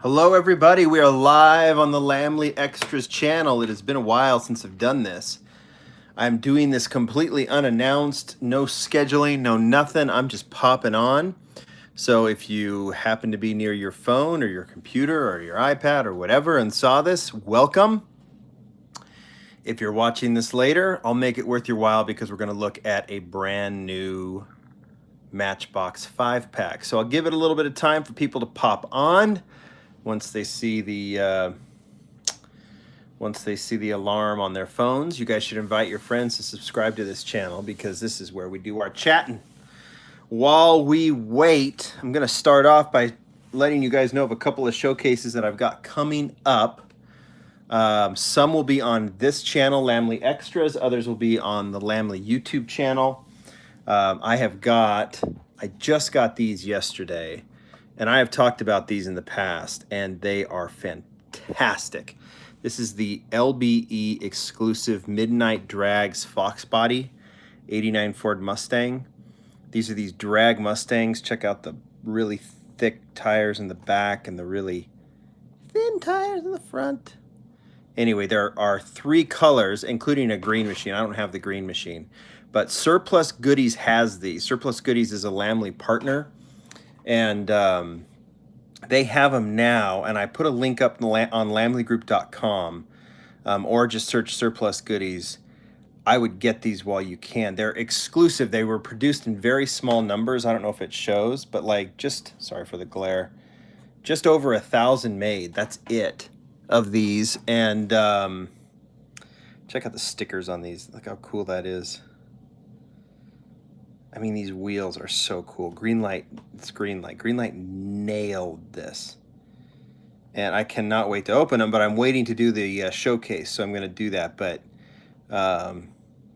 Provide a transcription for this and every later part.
Hello everybody, we are live on the Lamley Extras channel. It has been a while since I've done this. I'm doing this completely unannounced, no scheduling, no nothing. I'm just popping on. So if you happen to be near your phone or your computer or your iPad or whatever and saw this, welcome. If you're watching this later, I'll make it worth your while because we're going to look at a brand new Matchbox 5-pack. So I'll give it a little bit of time for people to pop on. Once they see the alarm on their phones, you guys should invite your friends to subscribe to this channel because this is where we do our chatting. While we wait, I'm going to start off by letting you guys know of a couple of showcases that I've got coming up. Some will be on this channel, Lamley Extras. Others will be on the Lamley YouTube channel. I just got these yesterday. And I have talked about these in the past, and they are fantastic. This is the LBE exclusive Midnight Drags Fox Body 89 Ford Mustang. These are these drag Mustangs. Check out the really thick tires in the back and the really thin tires in the front. Anyway, there are 3 colors, including a green machine. I don't have the green machine, but Surplus Goodies has these. Surplus Goodies is a Lamley partner. And they have them now, and I put a link up on lamleygroup.com, or just search Surplus Goodies. I would get these while you can. They're exclusive. They were produced in very small numbers. I don't know if it shows, but like sorry for the glare, just over 1,000 made. That's it of these. And check out the stickers on these. Look how cool that is. I mean, these wheels are so cool. Greenlight, it's Greenlight. Greenlight nailed this. And I cannot wait to open them, but I'm waiting to do the showcase, so I'm going to do that. But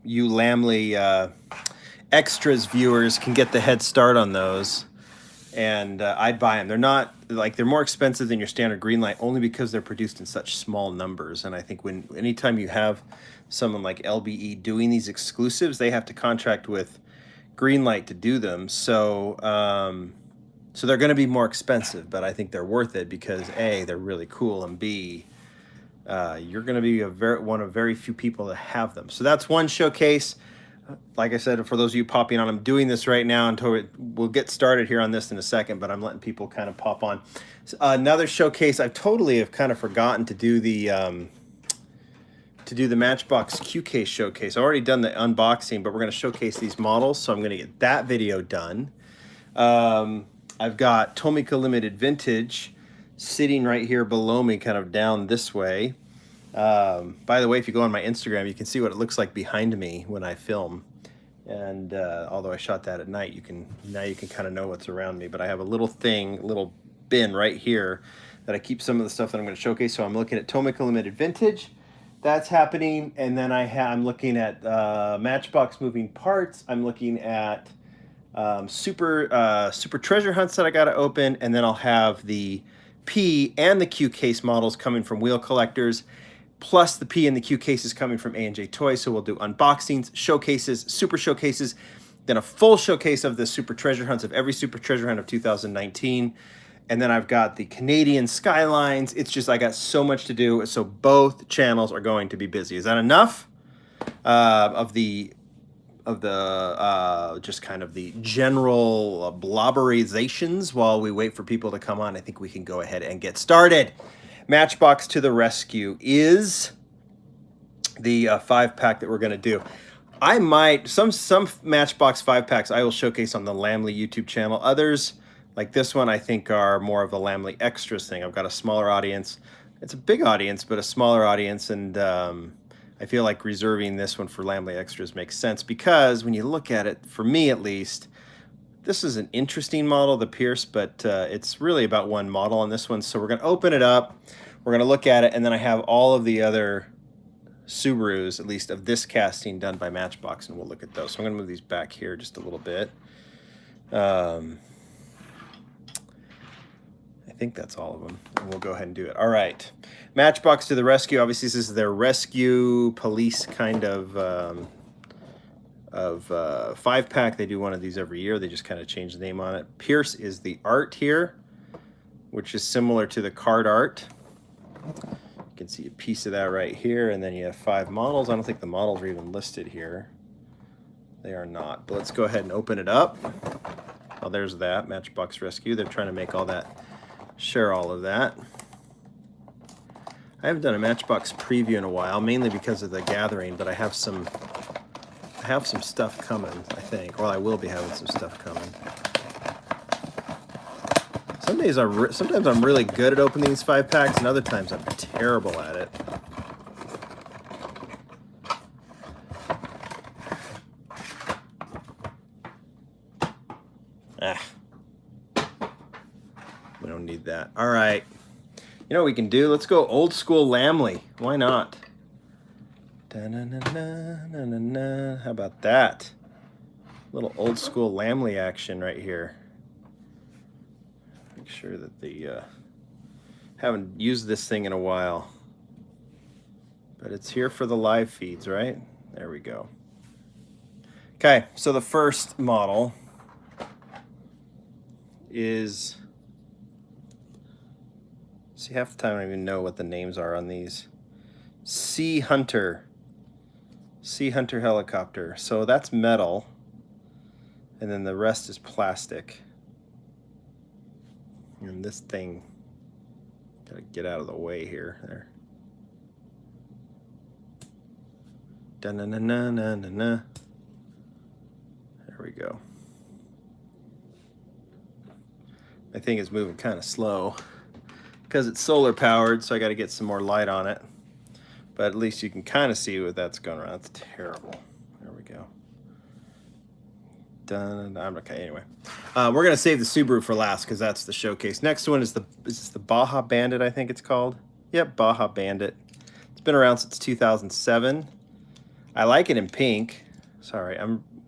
you Lamley Extras viewers can get the head start on those, and I'd buy them. They're not, they're more expensive than your standard Greenlight only because they're produced in such small numbers. And I think anytime you have someone like LBE doing these exclusives, they have to contract with Greenlight to do them, so so they're going to be more expensive, but I think they're worth it because A, they're really cool, and B, you're going to be one of very few people that have them. So that's one showcase. Like I said, for those of you popping on, I'm doing this right now until we'll get started here on this in a second, but I'm letting people kind of pop on. So, another showcase, I totally have kind of forgotten to do the Matchbox Q case showcase. I've already done the unboxing, but we're going to showcase these models, so I'm going to get that video done. I've got Tomica Limited Vintage sitting right here below me, kind of down this way. By the way, if you go on my Instagram, you can see what it looks like behind me when I film. And although I shot that at night, now you can kind of know what's around me. But I have a little bin right here that I keep some of the stuff that I'm going to showcase. So I'm looking at Tomica Limited Vintage. That's happening, and then I'm looking at Matchbox moving parts. I'm looking at super treasure hunts that I got to open, and then I'll have the P and the Q case models coming from Wheel Collectors, plus the P and the Q cases coming from A&J Toys. So we'll do unboxings, showcases, super showcases, then a full showcase of the super treasure hunts of every super treasure hunt of 2019. And then I've got the Canadian Skylines. It's just, I got so much to do. So both channels are going to be busy. Is that enough of just kind of the general blobberizations while we wait for people to come on? I think we can go ahead and get started. Matchbox to the rescue is the 5-pack that we're going to do. I might, some Matchbox 5-packs I will showcase on the Lamley YouTube channel. Others, like this one, I think are more of the Lamley Extras thing. I've got a smaller audience. It's a big audience, but a smaller audience, and I feel like reserving this one for Lamley Extras makes sense because when you look at it, for me at least, this is an interesting model, the Pierce, but it's really about one model on this one. So we're going to open it up, we're going to look at it, and then I have all of the other Subarus, at least of this casting, done by Matchbox, and we'll look at those. So I'm going to move these back here just a little bit. I think that's all of them, and we'll go ahead and do it. All right, Matchbox to the rescue. Obviously, this is their rescue police kind of 5-pack. They do one of these every year. They just kind of change the name on it. Pierce is the art here. which is similar to the card art. You can see a piece of that right here, and then you have 5 models. I don't think the models are even listed here. They are not, but let's go ahead and open it up. Oh, there's that, Matchbox Rescue. They're trying to make all that, share all of that. I haven't done a Matchbox preview in a while, mainly because of the gathering, but I have some stuff coming, I think. Well, I will be having some stuff coming. Sometimes I'm really good at opening these 5-packs, and other times I'm terrible at it. We don't need that. All right. You know what we can do? Let's go old school Lamley. Why not? Da-na-na-na-na-na-na. How about that? Little old school Lamley action right here. Make sure that the haven't used this thing in a while, but it's here for the live feeds, right? There we go. Okay, so the first model is, see, half the time I don't even know what the names are on these. Sea Hunter helicopter. So that's metal, and then the rest is plastic. And this thing, gotta get out of the way here. There. Da-na-na-na-na-na-na. There we go. My thing is moving kind of slow because it's solar powered, so I got to get some more light on it. But at least you can kind of see what that's going around. It's terrible. There we go. Done. I'm okay. Anyway, we're gonna save the Subaru for last because that's the showcase. Next one is the Baja Bandit, I think it's called. Yep, Baja Bandit. It's been around since 2007. I like it in pink. Sorry,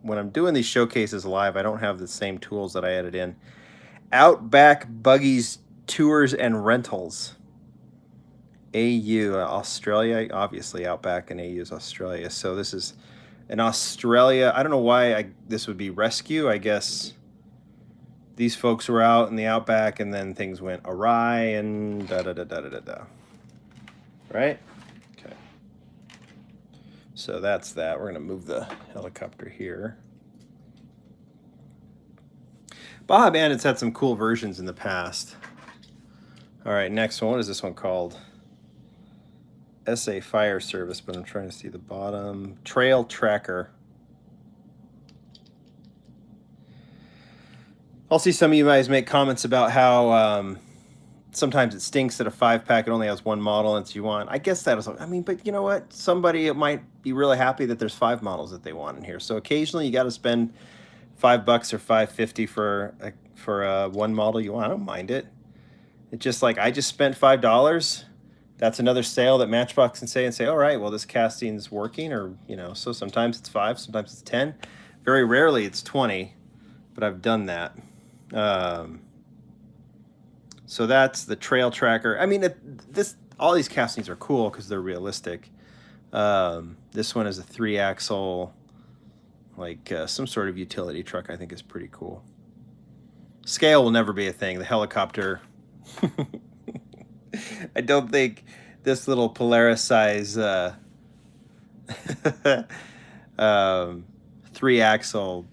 when I'm doing these showcases live, I don't have the same tools that I added in. Outback Buggies Tours and Rentals. AU, Australia, obviously Outback and AU is Australia. So this is in Australia. I don't know why this would be rescue. I guess these folks were out in the Outback and then things went awry and da-da-da-da-da-da. Right? Okay. So that's that. We're going to move the helicopter here. Baja Bandit's had some cool versions in the past. All right, next one. What is this one called? SA Fire Service, but I'm trying to see the bottom. Trail Tracker. I'll see some of you guys make comments about how sometimes it stinks that a 5-pack it only has 1 model and it's you want. I guess that is, I mean, but you know what? Somebody might be really happy that there's 5 models that they want in here. So occasionally you got to spend $5 or $5.50 for 1 model you want. I don't mind it. It's just like I just spent $5. That's another sale that Matchbox can say, all right, well, this casting's working, or, you know, so sometimes it's 5, sometimes it's 10. Very rarely it's 20, but I've done that. So that's the Trail Tracker. I mean, all these castings are cool because they're realistic. This one is a 3-axle, like some sort of utility truck. I think is pretty cool. Scale will never be a thing. The helicopter... I don't think this little Polaris size 3-axle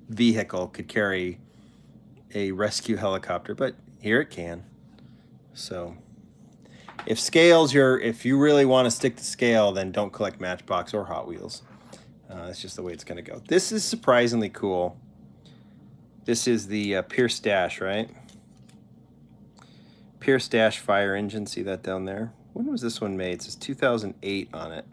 vehicle could carry a rescue helicopter, but here it can. So if you really want to stick to scale, then don't collect Matchbox or Hot Wheels. That's just the way it's going to go. This is surprisingly cool. This is the Pierce Dash, right? Pierce Dash fire engine. See that down there? When was this one made? It says 2008 on it.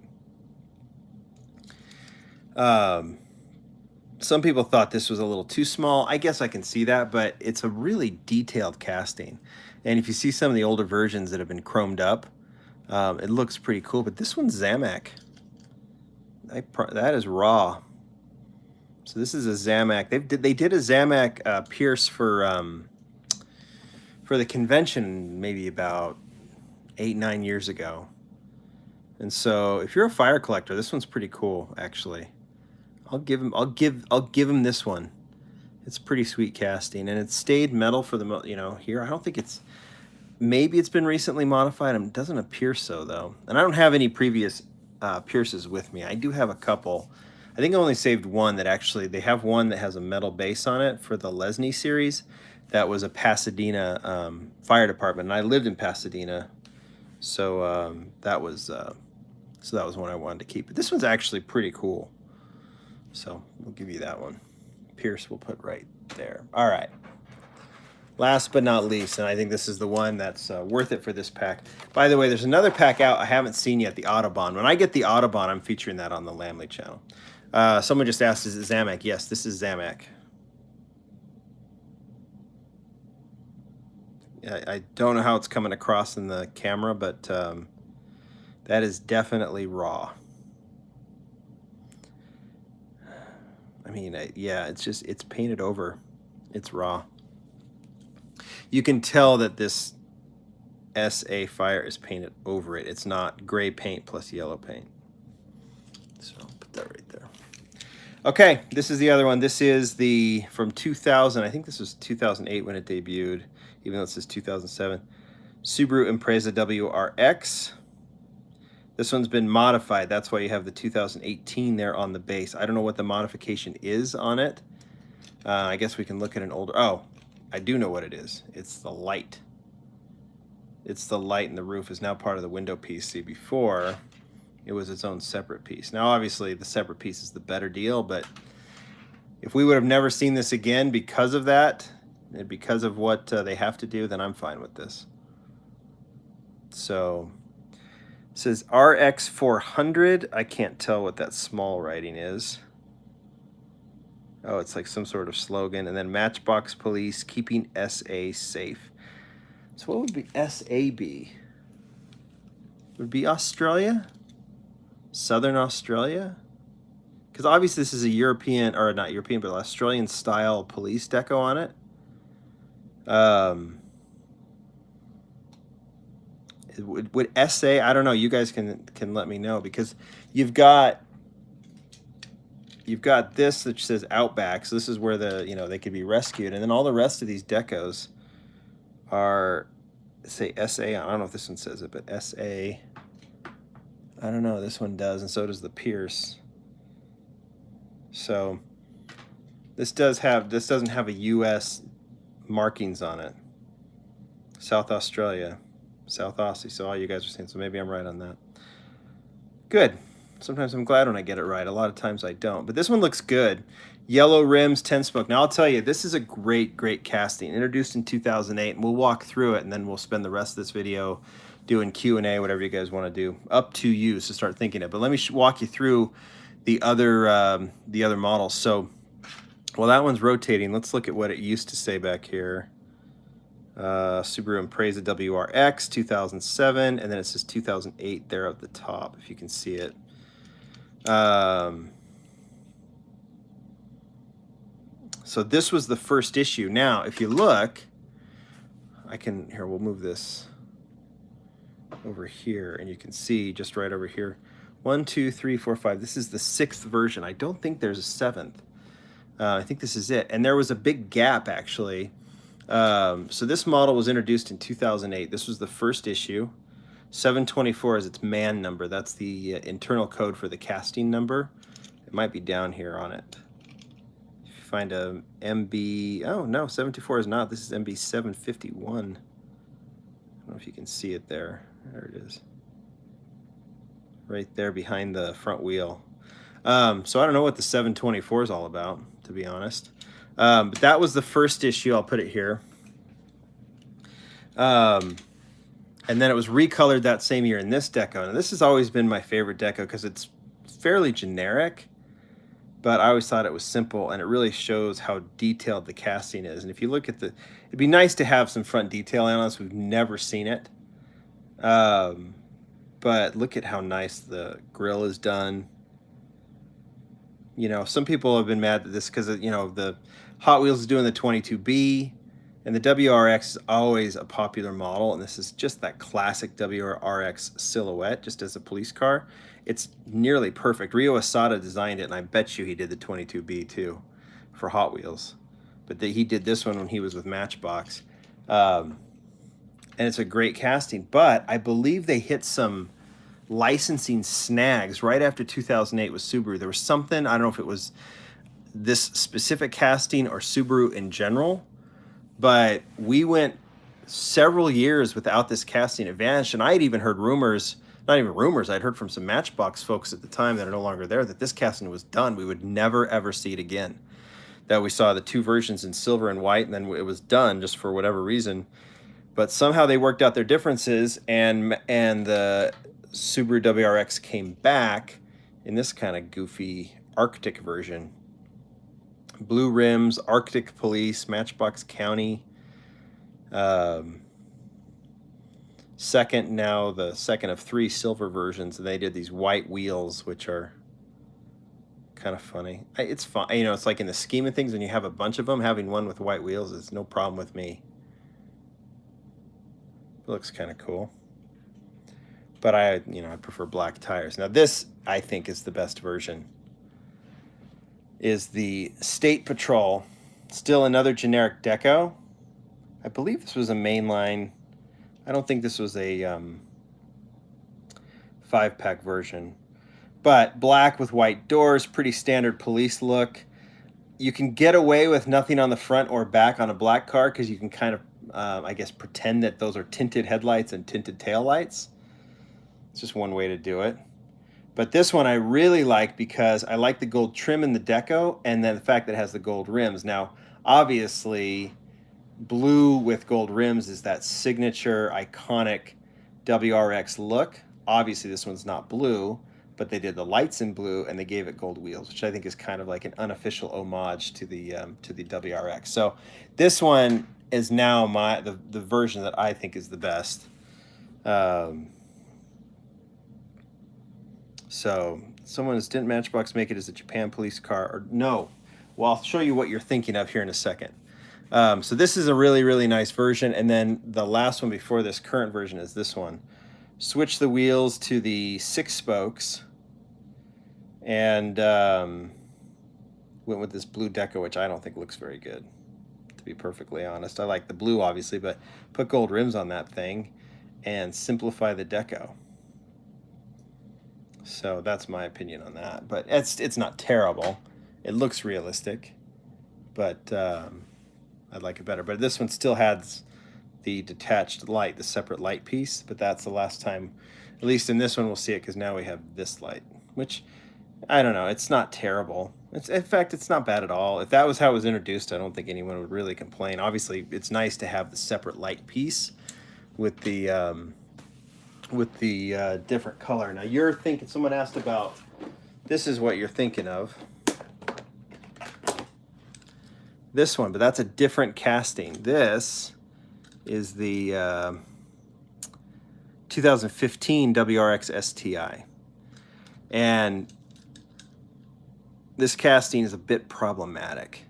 Some people thought this was a little too small. I guess I can see that, but it's a really detailed casting. And if you see some of the older versions that have been chromed up, it looks pretty cool. But this one's Zamac. That is raw. So this is a Zamac. They did a Zamac Pierce for the convention maybe about 8-9 years ago. And so if you're a fire collector, this one's pretty cool actually. I'll give him this one. It's pretty sweet casting, and it's stayed metal for the here. I don't think it's, maybe it's been recently modified. It doesn't appear so though. And I don't have any previous Pierces with me. I do have a couple. I think I only saved one that actually, they have one that has a metal base on it for the Lesney series. That was a Pasadena fire department, and I lived in Pasadena, so that was one I wanted to keep. But this one's actually pretty cool, so we'll give you that one. Pierce we'll put right there. All right. Last but not least, and I think this is the one that's worth it for this pack. By the way, there's another pack out I haven't seen yet, the Autobahn. When I get the Autobahn, I'm featuring that on the Lamley channel. Someone just asked, is it Zamak? Yes, this is Zamak. I don't know how it's coming across in the camera, but that is definitely raw. I mean, yeah, it's painted over. It's raw. You can tell that this SA Fire is painted over it. It's not gray paint plus yellow paint. So I'll put that right there. Okay, this is the other one. This is the from 2000. I think this was 2008 when it debuted, even though it says 2007. Subaru Impreza Wrx. This one's been modified. That's why you have the 2018 there on the base. I don't know what the modification is on it. I guess we can look at an older... Oh, I do know what it is. It's the light. It's the light, and the roof is now part of the window piece. See, before it was its own separate piece. Now, obviously, the separate piece is the better deal, but if we would have never seen this again because of that, and because of what they have to do, then I'm fine with this. So... it says RX 400. I can't tell what that small writing is. Oh, it's like some sort of slogan. And then Matchbox Police, keeping SA safe. So what would be SA be? Would it be Australia? Southern Australia? Because obviously this is a European, or not European, but Australian style police deco on it. Would SA, I don't know, you guys can let me know, because you've got this which says Outback, so this is where the they could be rescued, and then all the rest of these decos are say SA. I don't know if this one says it, but SA, I don't know, this one does, and so does the Pierce. So this doesn't have a US markings on it. South Australia, South Aussie, so all you guys are saying, so maybe I'm right on that. Good. Sometimes I'm glad when I get it right. A lot of times I don't. But this one looks good. Yellow rims, 10 spoke. Now I'll tell you, this is a great casting. Introduced in 2008, and we'll walk through it, and then we'll spend the rest of this video doing Q&A, whatever you guys want to do. Up to you, so start thinking it. But let me walk you through the other models. So, well, that one's rotating. Let's look at what it used to say back here. Subaru Impreza Wrx 2007, and then it says 2008 there at the top, if you can see it. So this was the first issue. Now, if you look, we'll move this over here, and you can see just right over here, 1, 2, 3, 4, 5. This is the 6th version. I don't think there's a 7th. I think this is it. And there was a big gap, actually. So this model was introduced in 2008. This was the first issue. 724 is its man number. That's the internal code for the casting number. It might be down here on it. If you find a MB... Oh, no, 724 is not. This is MB 751. I don't know if you can see it there. There it is. Right there behind the front wheel. So I don't know what the 724 is all about, to be honest. But that was the first issue. I'll put it here. And then it was recolored that same year in this deco. And this has always been my favorite deco because it's fairly generic, but I always thought it was simple, and it really shows how detailed the casting is. And if you look at it'd be nice to have some front detail on us. We've never seen it. But look at how nice the grille is done. Some people have been mad at this because, the Hot Wheels is doing the 22B, and the WRX is always a popular model, and this is just that classic WRX silhouette, just as a police car. It's nearly perfect. Ryo Asada designed it, and I bet you he did the 22B too for Hot Wheels. but he did this one when he was with Matchbox. And it's a great casting, but I believe they hit some licensing snags right after 2008 with Subaru. There was something, I don't know if it was this specific casting or Subaru in general, but we went several years without this casting. It vanished, and I had even heard rumors, not even rumors, I'd heard from some Matchbox folks at the time that are no longer there, that this casting was done. We would never ever see it again. That we saw the two versions in silver and white, and then it was done just for whatever reason. But somehow they worked out their differences, and the Subaru WRX came back in this kind of goofy Arctic version. Blue rims, Arctic Police, Matchbox County. Second, now the second of 3 silver versions, and they did these white wheels, which are kind of funny. It's fun, you know, it's like in the scheme of things, when you have a bunch of them, having one with white wheels is no problem with me. It looks kind of cool. But I prefer black tires. Now this, I think, is the best version. Is the State Patrol. Still another generic deco. I believe this was a mainline. I don't think this was a 5-pack version. But black with white doors, pretty standard police look. You can get away with nothing on the front or back on a black car because you can kind of, I guess, pretend that those are tinted headlights and tinted taillights. It's just one way to do it. But this one I really like because I like the gold trim in the deco, and then the fact that it has the gold rims. Now, obviously, blue with gold rims is that signature, iconic WRX look. Obviously, this one's not blue, but they did the lights in blue, and they gave it gold wheels, which I think is kind of like an unofficial homage to the WRX. So this one is now the version that I think is the best. So someone didn't Matchbox make it as a Japan police car? Or no. Well, I'll show you what you're thinking of here in a second. So this is a really, really nice version. And then the last one before this current version is this one. Switch the wheels to the 6 spokes. And went with this blue deco, which I don't think looks very good, to be perfectly honest. I like the blue, obviously, but put gold rims on that thing and simplify the deco. So that's my opinion on that. But it's not terrible. It looks realistic, but I'd like it better. But this one still has the detached light, the separate light piece, but that's the last time, at least in this one, we'll see it, because now we have this light, which, I don't know, it's not terrible. In fact, it's not bad at all. If that was how it was introduced, I don't think anyone would really complain. Obviously, it's nice to have the separate light piece with the different color. Now you're thinking, someone asked about, this is what you're thinking of. This one, but that's a different casting. This is the 2015 WRX Sti. And this casting is a bit problematic.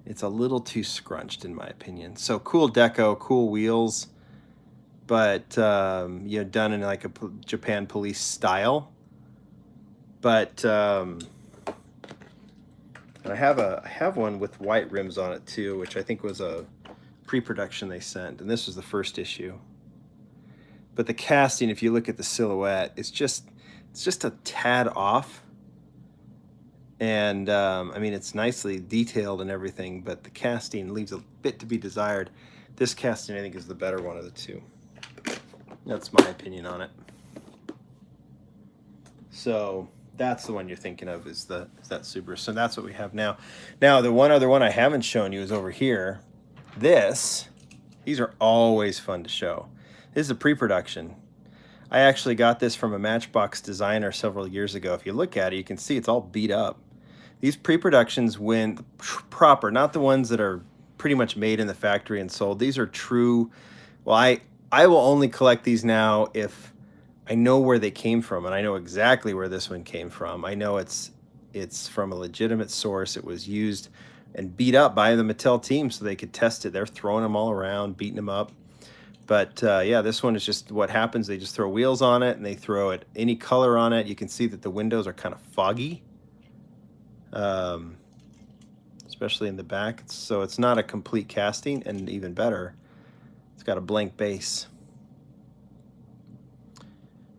It's a little too scrunched, in my opinion. So cool deco, cool wheels, but done in like a Japan police style. But and I have one with white rims on it too, which I think was a pre-production they sent, and this was the first issue. But the casting, if you look at the silhouette, it's just a tad off. And I mean, it's nicely detailed and everything, but the casting leaves a bit to be desired. This casting, I think, is the better one of the two. That's my opinion on it. So that's the one you're thinking of, is that Subaru. So that's what we have now. Now, the one other one I haven't shown you is over here. These are always fun to show. This is a pre-production. I actually got this from a Matchbox designer several years ago. If you look at it, you can see it's all beat up. These pre-productions, when proper, not the ones that are pretty much made in the factory and sold. These are true. Well, I will only collect these now if I know where they came from, and I know exactly where this one came from. I know it's from a legitimate source. It was used and beat up by the Mattel team so they could test it. They're throwing them all around, beating them up. But yeah, this one is just what happens. They just throw wheels on it, and they throw it any color on it. You can see that the windows are kind of foggy. It's especially in the back. So it's not a complete casting, and even better, it's got a blank base.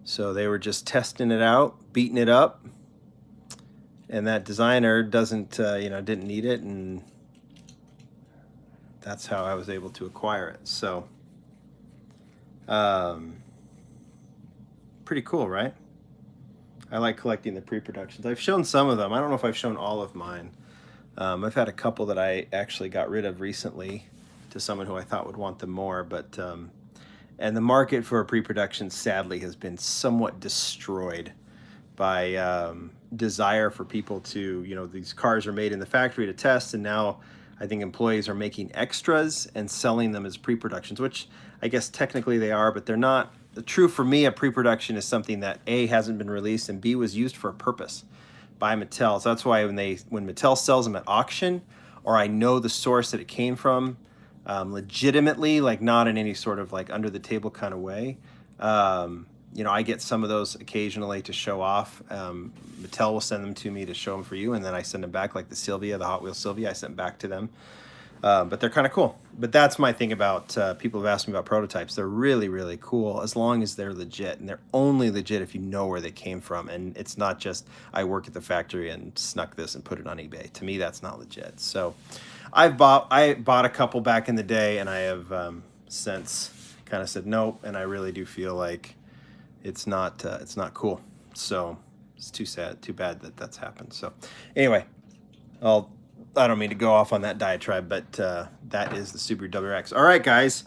So they were just testing it out, beating it up, and that designer doesn't, didn't need it, and that's how I was able to acquire it. So, pretty cool, right? I like collecting the pre-productions. I've shown some of them. I don't know if I've shown all of mine. I've had a couple that I actually got rid of recently to someone who I thought would want them more, but and the market for pre-production sadly has been somewhat destroyed by desire for people to, these cars are made in the factory to test, and now I think employees are making extras and selling them as pre-productions, which I guess technically they are, but they're not. True for me, a pre-production is something that A, hasn't been released, and B, was used for a purpose by Mattel. So that's why when Mattel sells them at auction, or I know the source that it came from, legitimately, like not in any sort of like under the table kind of way, I get some of those occasionally to show off. Mattel will send them to me to show them for you, and then I send them back, like the Hot Wheels Sylvia, I sent back to them. But they're kind of cool. But that's my thing about people have asked me about prototypes. They're really, really cool as long as they're legit. And they're only legit if you know where they came from. And it's not just, I work at the factory and snuck this and put it on eBay. To me, that's not legit. So I bought a couple back in the day, and I have since kind of said nope. And I really do feel like it's not cool. So it's too sad, too bad that that's happened. So anyway, I don't mean to go off on that diatribe, but that is the Subaru WRX. All right, guys,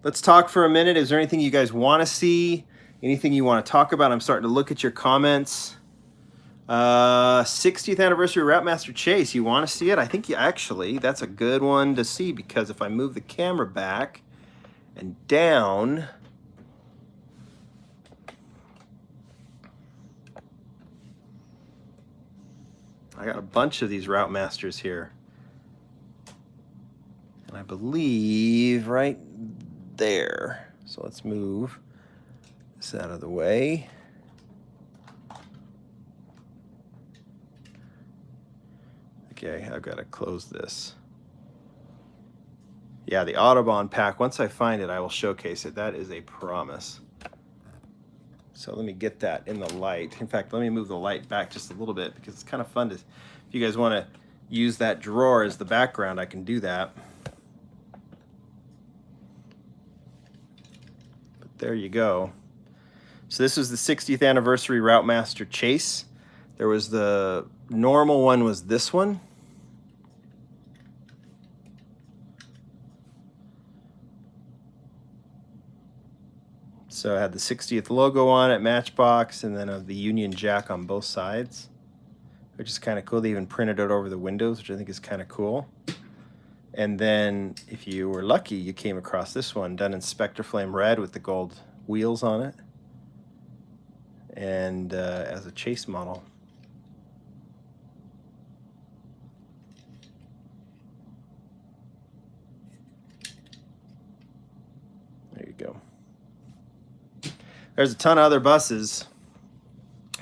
let's talk for a minute. Is there anything you guys want to see? Anything you want to talk about? I'm starting to look at your comments. 60th anniversary Routemaster Chase. You want to see it? I think that's a good one to see, because if I move the camera back and down, I got a bunch of these Routemasters here. And I believe right there. So let's move this out of the way. Okay, I've got to close this. Yeah, the Autobahn pack. Once I find it, I will showcase it. That is a promise. So let me get that in the light. In fact, let me move the light back just a little bit, because it's kind of fun to, if you guys want to use that drawer as the background, I can do that. But there you go. So this was the 60th anniversary Routemaster Chase. There was the normal one, was this one. So it had the 60th logo on it, Matchbox, and then the Union Jack on both sides, which is kind of cool. They even printed it over the windows, which I think is kind of cool. And then, if you were lucky, you came across this one done in Spectre Flame Red with the gold wheels on it, and as a chase model. There you go. There's a ton of other buses.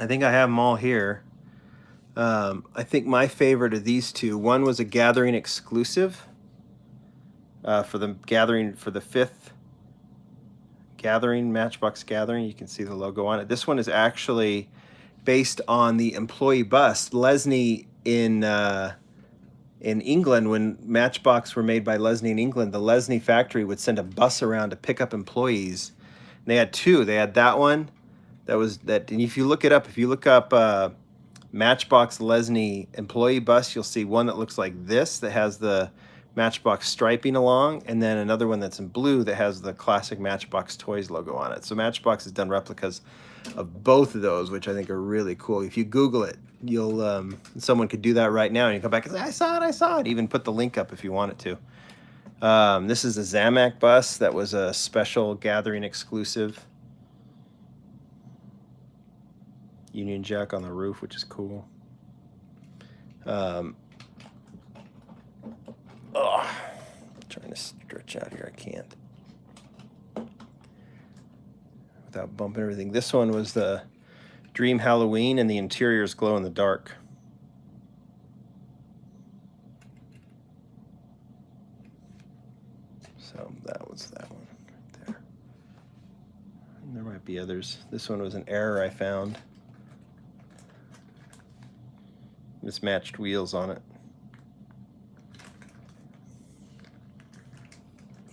I think I have them all here. I think my favorite of these two, one was a Gathering exclusive for the 5th Gathering, Matchbox Gathering. You can see the logo on it. This one is actually based on the employee bus. Lesney in England, when Matchbox were made by Lesney in England, the Lesney factory would send a bus around to pick up employees. And they had two. They had that one, and if you look it up, if you look up Matchbox Lesney employee bus, you'll see one that looks like this, that has the Matchbox striping along, and then another one that's in blue that has the classic Matchbox Toys logo on it. So Matchbox has done replicas of both of those, which I think are really cool. If you Google it, you'll someone could do that right now, and you come back and say, I saw it. Even put the link up if you wanted to. This is a Zamac bus that was a special Gathering exclusive. Union Jack on the roof, which is cool. I'm trying to stretch out here. I can't. Without bumping everything. This one was the Dream Halloween, and the interiors glow in the dark. There might be others. This one was an error I found. Mismatched wheels on it.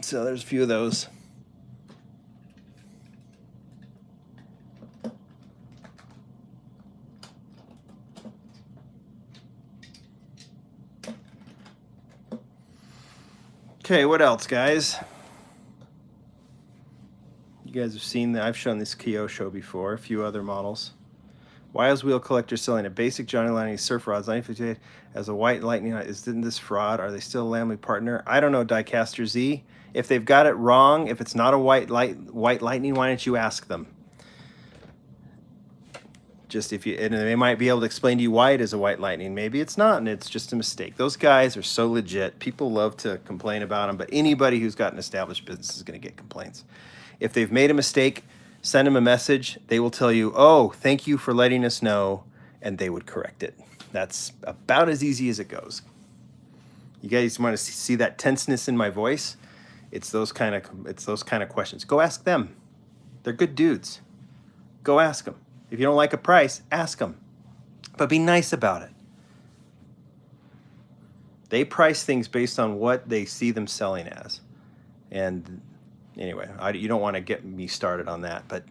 So there's a few of those. Okay, what else, guys? You guys have seen that I've shown this Kyosho before, a few other models. Why is Wheel Collector selling a basic Johnny Lightning surf rods 958 as a white lightning? Isn't this fraud? Are they still a Lamley partner? I don't know, Diecaster Z. If they've got it wrong, if it's not a white lightning, why don't you ask them? Just if you, and they might be able to explain to you why it is a white lightning. Maybe it's not, and it's just a mistake. Those guys are so legit. People love to complain about them, but anybody who's got an established business is going to get complaints. If they've made a mistake, send them a message. They will tell you, oh, thank you for letting us know, and they would correct it. That's about as easy as it goes. You guys want to see that tenseness in my voice? It's those kind of questions. Go ask them. They're good dudes. Go ask them. If you don't like a price, ask them. But be nice about it. They price things based on what they see them selling as. And anyway, you don't want to get me started on that. But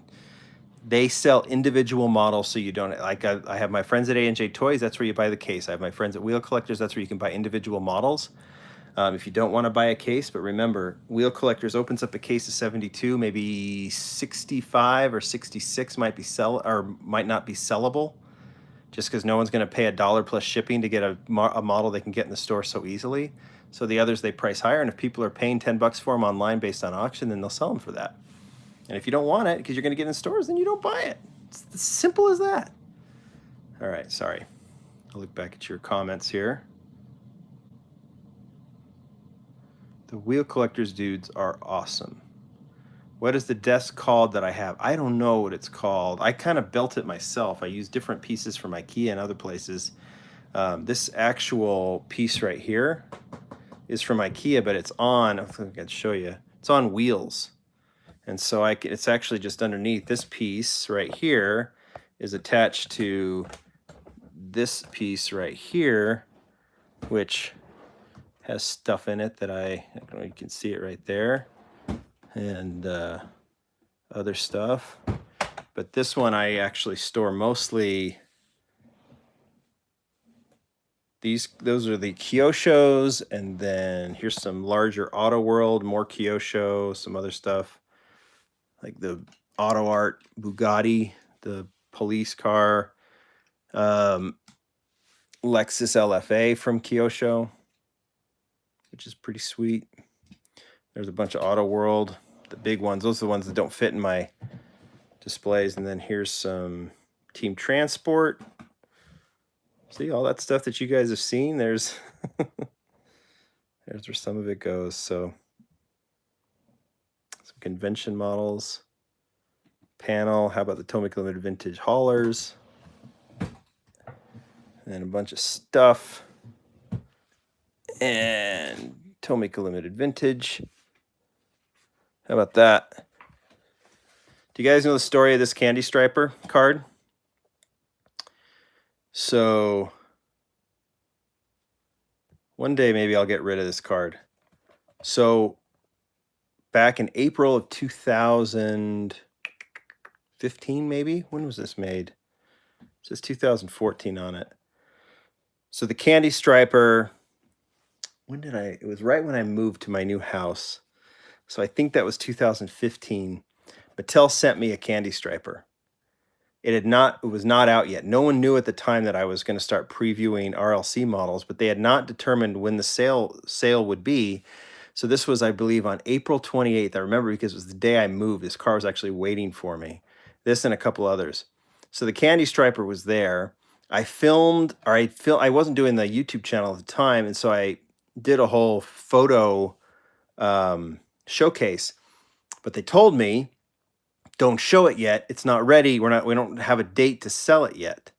they sell individual models, so you don't... Like I have my friends at A&J Toys. That's where you buy the case. I have my friends at Wheel Collectors. That's where you can buy individual models. If you don't want to buy a case, but remember, Wheel Collectors opens up a case of 72, maybe 65 or 66 might not be sellable, just because no one's going to pay $1 plus shipping to get a model they can get in the store so easily. So the others they price higher, and if people are paying $10 for them online based on auction, then they'll sell them for that. And if you don't want it because you're going to get in stores, then you don't buy it. It's as simple as that. All right, sorry. I'll look back at your comments here. The Wheel Collectors dudes are awesome. What is the desk called that I have? I don't know what it's called. I kind of built it myself. I use different pieces from IKEA and other places. This actual piece right here is from IKEA, but it's on, I think I can show you, it's on wheels. And so it's actually just underneath. This piece right here is attached to this piece right here, which has stuff in it that I don't know, you can see it right there, and other stuff. But this one I actually store mostly those are the Kyoshos, and then here's some larger Auto World, more Kyosho, some other stuff like the Auto Art Bugatti, the police car, Lexus LFA from Kyosho, which is pretty sweet. There's a bunch of Auto World, the big ones. Those are the ones that don't fit in my displays. And then here's some Team Transport. See all that stuff that you guys have seen? There's where some of it goes. So some convention models. Panel. How about the Tomica Limited Vintage haulers? And a bunch of stuff. And Tomica Limited Vintage. How about that? Do you guys know the story of this Candy Striper card? So one day maybe I'll get rid of this card. So back in April of 2015, maybe? When was this made? It says 2014 on it. So the Candy Striper, it was right when I moved to my new house. So I think that was 2015. Mattel sent me a Candy Striper. It was not out yet. No one knew at the time that I was going to start previewing RLC models, but they had not determined when the sale would be. So this was, I believe, on April 28th. I remember because it was the day I moved. This car was actually waiting for me. This and a couple others. So the Candy Striper was there. I wasn't doing the YouTube channel at the time, and so I did a whole photo showcase. But they told me, don't show it yet. It's not ready. We don't have a date to sell it yet.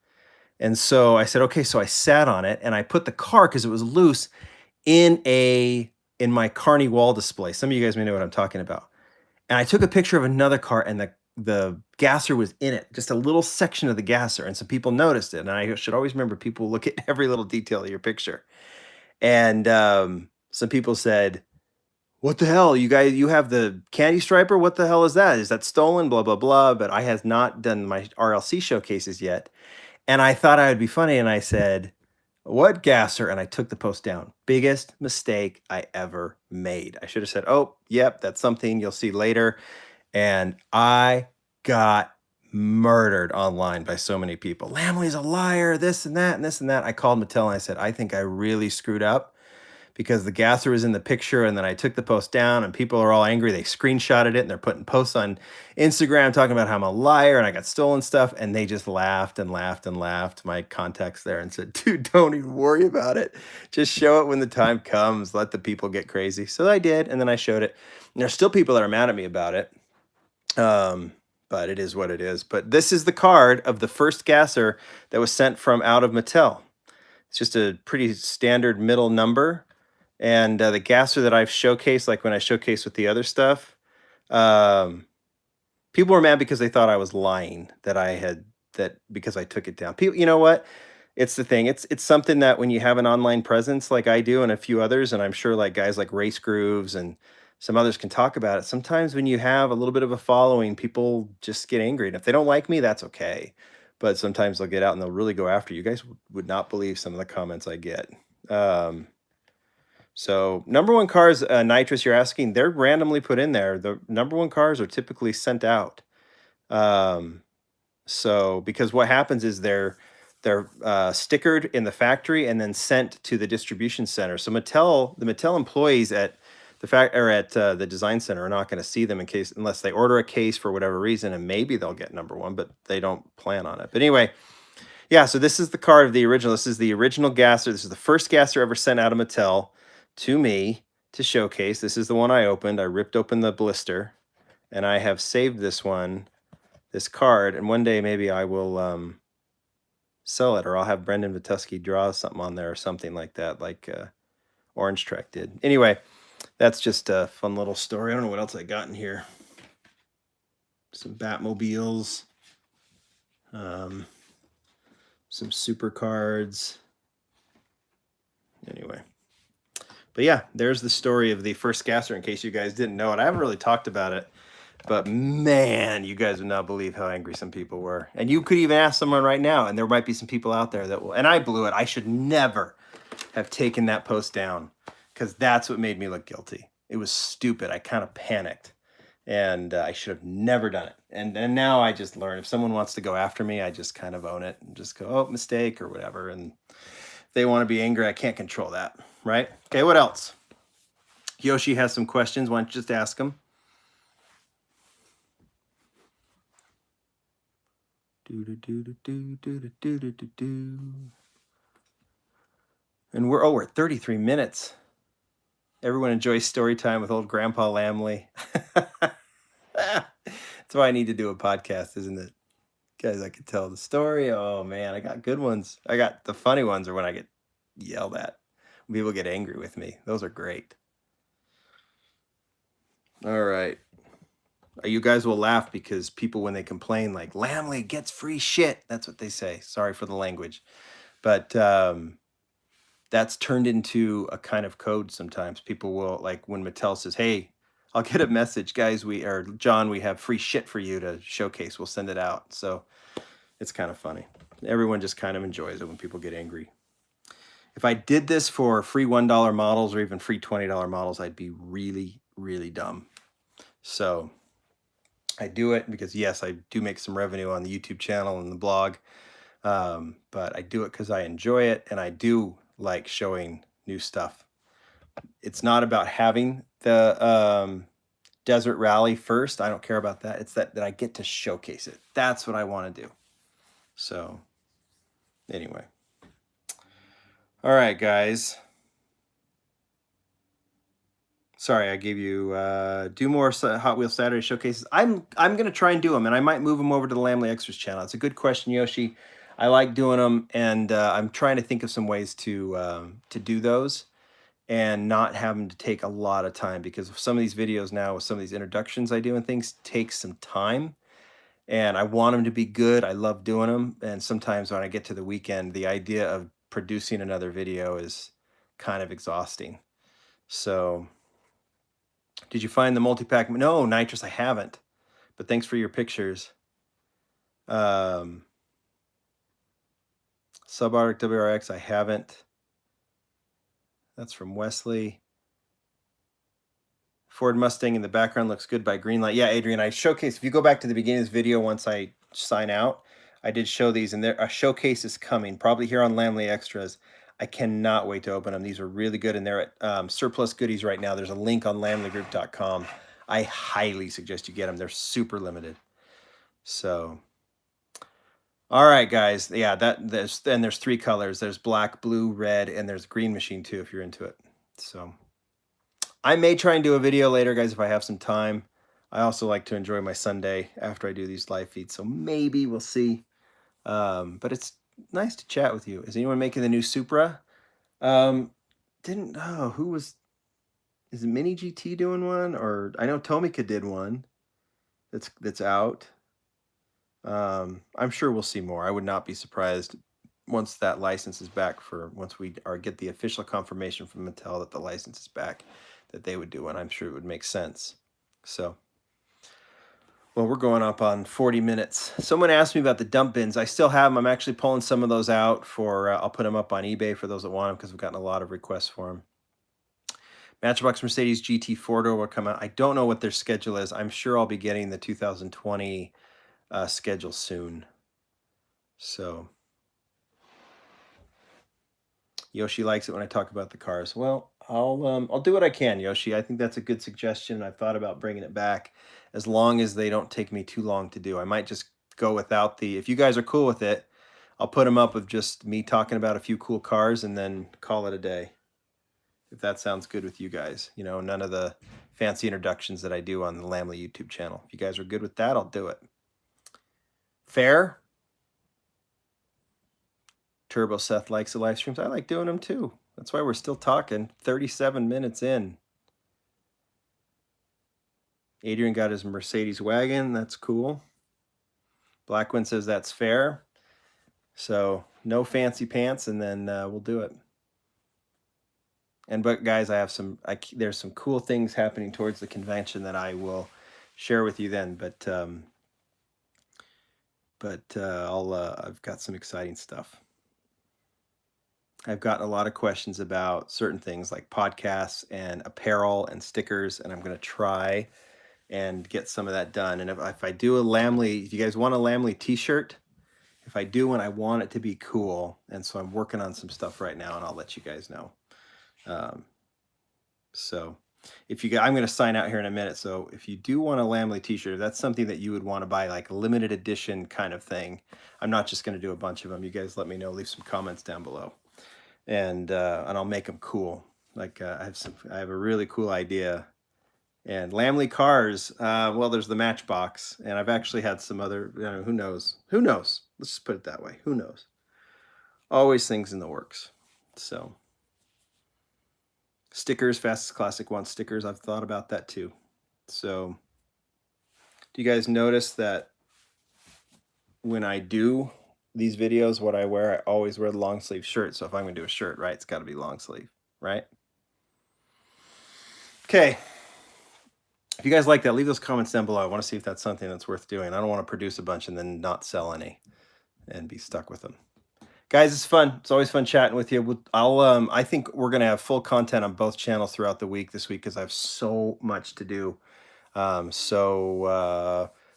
And so I said, okay. So I sat on it and I put the car, because it was loose, in my Carney wall display. Some of you guys may know what I'm talking about. And I took a picture of another car, and the gasser was in it, just a little section of the gasser, and some people noticed it. And I should always remember, people look at every little detail of your picture. And some people said, "What the hell, you guys? You have the candy striper? What the hell is that? Is that stolen?" Blah blah blah. But I have not done my RLC showcases yet, and I thought I would be funny, and I said, "What gasser?" And I took the post down. Biggest mistake I ever made. I should have said, "Oh, yep, that's something you'll see later." And I got murdered online by so many people. Lamley's a liar, this and that, and this and that. I called Mattel and I said, I think I really screwed up because the gasser was in the picture, and then I took the post down and people are all angry. They screenshotted it and they're putting posts on Instagram talking about how I'm a liar and I got stolen stuff. And they just laughed and laughed and laughed. My contacts there and said, dude, don't even worry about it. Just show it when the time comes. Let the people get crazy. So I did. And then I showed it. And there's still people that are mad at me about it. But it is what it is. But this is the card of the first gasser that was sent from out of Mattel. It's just a pretty standard middle number. And the gasser that I've showcased, like when I showcased with the other stuff, people were mad because they thought I was lying that I had that because I took it down. People, you know what? It's the thing. It's something that when you have an online presence like I do and a few others, and I'm sure like guys like Race Grooves and some others can talk about it. Sometimes when you have a little bit of a following, people just get angry. And if they don't like me, that's okay. But sometimes they'll get out and they'll really go after you. You guys would not believe some of the comments I get. So number one cars, Nitrous, you're asking, they're randomly put in there. The number one cars are typically sent out. So because what happens is they're stickered in the factory and then sent to the distribution center. So the Mattel employees at the design center are not going to see them unless they order a case for whatever reason, and maybe they'll get number one, but they don't plan on it. But anyway, yeah, so this is the card of the original. This is the original gasser. This is the first gasser ever sent out of Mattel to me to showcase. This is the one I opened. I ripped open the blister, and I have saved this card, and one day maybe I will sell it, or I'll have Brendan Vituski draw something on there or something like that, like Orange Trek did. Anyway, that's just a fun little story. I don't know what else I got in here. Some Batmobiles, some super cards. Anyway, but yeah, there's the story of the first gasser in case you guys didn't know it. I haven't really talked about it, but man, you guys would not believe how angry some people were. And you could even ask someone right now, and there might be some people out there that will. And I blew it. I should never have taken that post down because that's what made me look guilty. It was stupid. I kind of panicked, and I should have never done it. And now I just learn if someone wants to go after me, I just kind of own it and just go, oh, mistake or whatever. And if they want to be angry, I can't control that, right? Okay, what else? Yoshi has some questions. Why don't you just ask them? And we're at 33 minutes. Everyone enjoys story time with old Grandpa Lamley. That's why I need to do a podcast, isn't it? Guys, I could tell the story. Oh man, I got good ones. I got the funny ones are when I get yelled at. When people get angry with me. Those are great. All right. You guys will laugh because people, when they complain, like, Lamley gets free shit. That's what they say. Sorry for the language. But that's turned into a kind of code sometimes. People will, like, when Mattel says, hey, I'll get a message, guys, John, we have free shit for you to showcase. We'll send it out. So it's kind of funny. Everyone just kind of enjoys it when people get angry. If I did this for free $1 models or even free $20 models, I'd be really, really dumb. So I do it because, yes, I do make some revenue on the YouTube channel and the blog, but I do it because I enjoy it, and I do like showing new stuff. It's not about having the Desert Rally first. I don't care about that. It's that I get to showcase it. That's what I want to do. So anyway. All right, guys. Sorry, I gave you do more Hot Wheels Saturday showcases. I'm gonna try and do them, and I might move them over to the Lamley Extras channel. It's a good question, Yoshi. I like doing them, and I'm trying to think of some ways to do those and not have them to take a lot of time, because some of these videos now with some of these introductions I do and things take some time. and I want them to be good. I love doing them. And sometimes when I get to the weekend, the idea of producing another video is kind of exhausting. So did you find the multi-pack? No, Nitrous, I haven't, but thanks for your pictures. Subaru Wrx, I haven't. That's from Wesley. Ford Mustang in the background looks good by Greenlight. Yeah, Adrian, I showcase. If you go back to the beginning of this video, once I sign out, I did show these, and a showcase is coming, probably here on Lamley Extras. I cannot wait to open them. These are really good, and they're at Surplus Goodies right now. There's a link on lamleygroup.com. I highly suggest you get them. They're super limited. So, all right, guys. Yeah, there's 3 colors. There's black, blue, red, and there's green machine too if you're into it. So I may try and do a video later, guys, if I have some time. I also like to enjoy my Sunday after I do these live feeds, so maybe we'll see. But it's nice to chat with you. Is anyone making the new Supra? Didn't know who was. Is Mini GT doing one? Or I know Tomica did one. That's out. I'm sure we'll see more. I would not be surprised once that license is back once we get the official confirmation from Mattel that the license is back, that they would do one. I'm sure it would make sense. So, well, we're going up on 40 minutes. Someone asked me about the dump bins. I still have them. I'm actually pulling some of those out for, I'll put them up on eBay for those that want them because we've gotten a lot of requests for them. Matchbox Mercedes GT 4-door will come out. I don't know what their schedule is. I'm sure I'll be getting the 2020 schedule soon. So Yoshi likes it when I talk about the cars. Well, I'll do what I can, Yoshi. I think that's a good suggestion. I've thought about bringing it back as long as they don't take me too long to do. I might just go without if you guys are cool with it, I'll put them up with just me talking about a few cool cars and then call it a day. If that sounds good with you guys. You know, none of the fancy introductions that I do on the Lamley YouTube channel. If you guys are good with that, I'll do it. Fair? Turbo Seth likes the live streams. I like doing them too. That's why we're still talking 37 minutes in. Adrian got his Mercedes wagon. That's cool. Blackwind says that's fair. So no fancy pants, and then we'll do it. But guys, I have there's some cool things happening towards the convention that I will share with you then. But I've got some exciting stuff. I've gotten a lot of questions about certain things like podcasts and apparel and stickers, and I'm going to try and get some of that done. And if I do a Lamley, if you guys want a Lamley t-shirt, if I do one, I want it to be cool. And so I'm working on some stuff right now, and I'll let you guys know. So if you I'm going to sign out here in a minute. So if you do want a Lamley t-shirt, if that's something that you would want to buy, like a limited edition kind of thing, I'm not just going to do a bunch of them. You guys let me know, leave some comments down below. And I'll make them cool. Like I have a really cool idea. And Lamley cars, well, there's the Matchbox, and I've actually had some other, who knows? Who knows? Let's just put it that way. Who knows? Always things in the works. So stickers, Fastest Classic wants stickers. I've thought about that too. So do you guys notice that when I do these videos, what I wear, I always wear the long sleeve shirt. So if I'm going to do a shirt, right, it's got to be long sleeve, right? Okay. If you guys like that, leave those comments down below. I want to see if that's something that's worth doing. I don't want to produce a bunch and then not sell any and be stuck with them. Guys, it's fun. It's always fun chatting with you. I think we're going to have full content on both channels throughout the week this week because I have so much to do.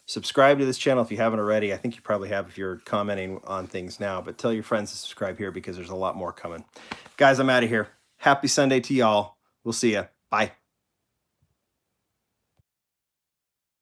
Subscribe to this channel if you haven't already. I think you probably have if you're commenting on things now, but tell your friends to subscribe here because there's a lot more coming. Guys, I'm out of here. Happy Sunday to y'all. We'll see ya. Bye.